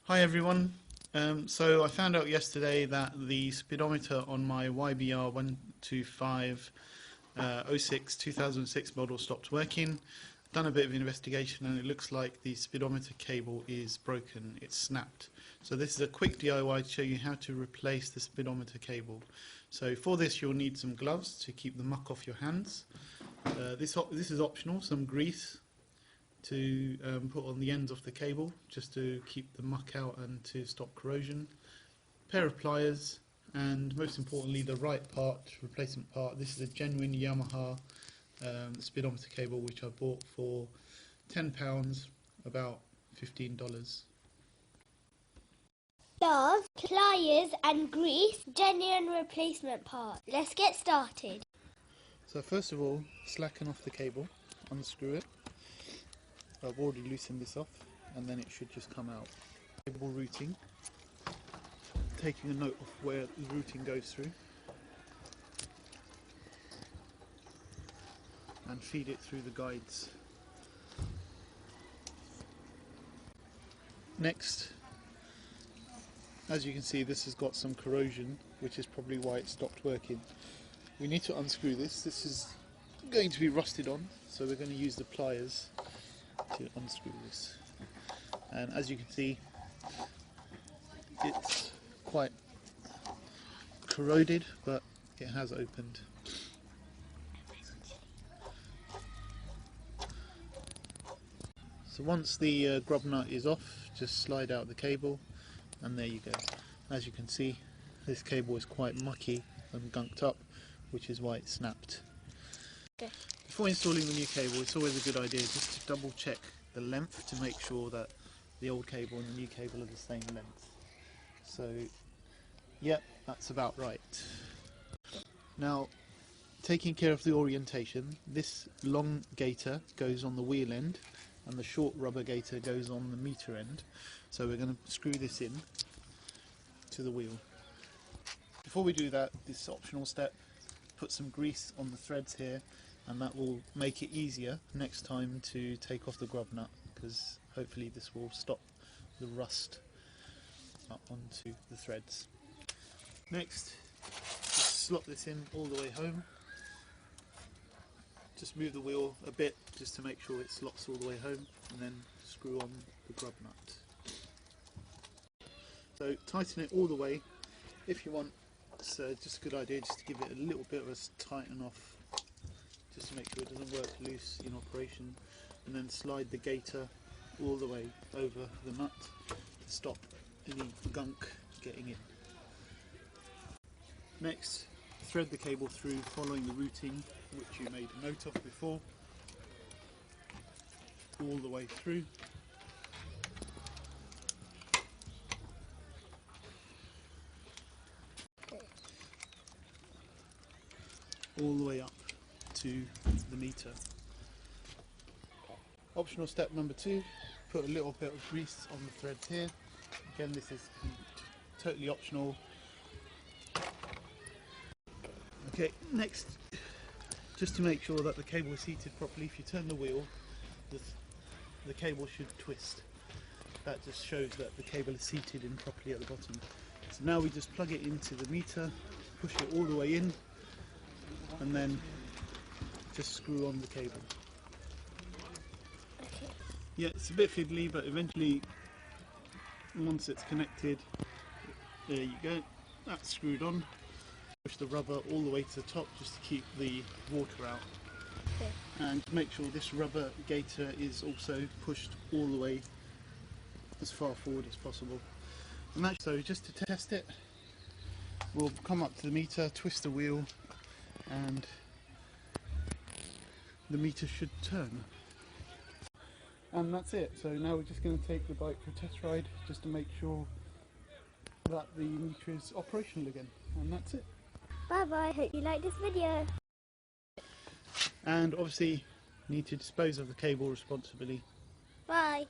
Hi everyone. So I found out yesterday that the speedometer on my YBR 125 06 2006 model stopped working. Done a bit of investigation and it looks like the speedometer cable is broken, it's snapped. So this is a quick DIY to show you how to replace the speedometer cable. So for this you'll need some gloves to keep the muck off your hands. This is optional, some grease to put on the ends of the cable just to keep the muck out and to stop corrosion, pair of pliers, and most importantly the right part, replacement part. This is a genuine Yamaha speedometer cable which I bought for £10, about $15. Gloves, pliers and grease, genuine replacement part. Let's get started. So first of all, slacken off the cable, unscrew it. I've already loosened this off and then it should just come out. Cable routing, taking a note of where the routing goes through and feed it through the guides. Next, as you can see, this has got some corrosion, which is probably why it stopped working. We need to unscrew this. This is going to be rusted on, so we're going to use the pliers to unscrew this. And as you can see, it's quite corroded, but it has opened. So once the grub nut is off, just slide out the cable and there you go. As you can see, this cable is quite mucky and gunked up, which is why it snapped. Okay. Before installing the new cable, it's always a good idea just to double check the length to make sure that the old cable and the new cable are the same length. So, yep, that's about right. Now, taking care of the orientation, this long gaiter goes on the wheel end and the short rubber gaiter goes on the meter end. So we're going to screw this in to the wheel. Before we do that, this optional step, put some grease on the threads here, and that will make it easier next time to take off the grub nut, because hopefully this will stop the rust up onto the threads. Next, just slot this in all the way home. Just move the wheel a bit just to make sure it slots all the way home, and then screw on the grub nut. So tighten it all the way. If you want, it's just a good idea just to give it a little bit of a tighten off, just to make sure it doesn't work loose in operation, and then slide the gaiter all the way over the nut to stop any gunk getting in. Next, thread the cable through following the routing which you made a note of before, all the way through. All the way up to the meter. Optional step number 2, put a little bit of grease on the threads here. Again, this is totally optional. Okay, next, just to make sure that the cable is seated properly, if you turn the wheel, the cable should twist. That just shows that the cable is seated in properly at the bottom. So now we just plug it into the meter, push it all the way in, and then just screw on the cable. Okay. Yeah, it's a bit fiddly, but eventually, once it's connected, there you go, that's screwed on. Push the rubber all the way to the top just to keep the water out. Okay. And make sure this rubber gaiter is also pushed all the way as far forward as possible. And that's so just to test it, we'll come up to the meter, twist the wheel, and the meter should turn. And that's it. So now we're just going to take the bike for a test ride just to make sure that the meter is operational again. And that's it. Bye bye, hope you like this video. And obviously need to dispose of the cable responsibly. Bye.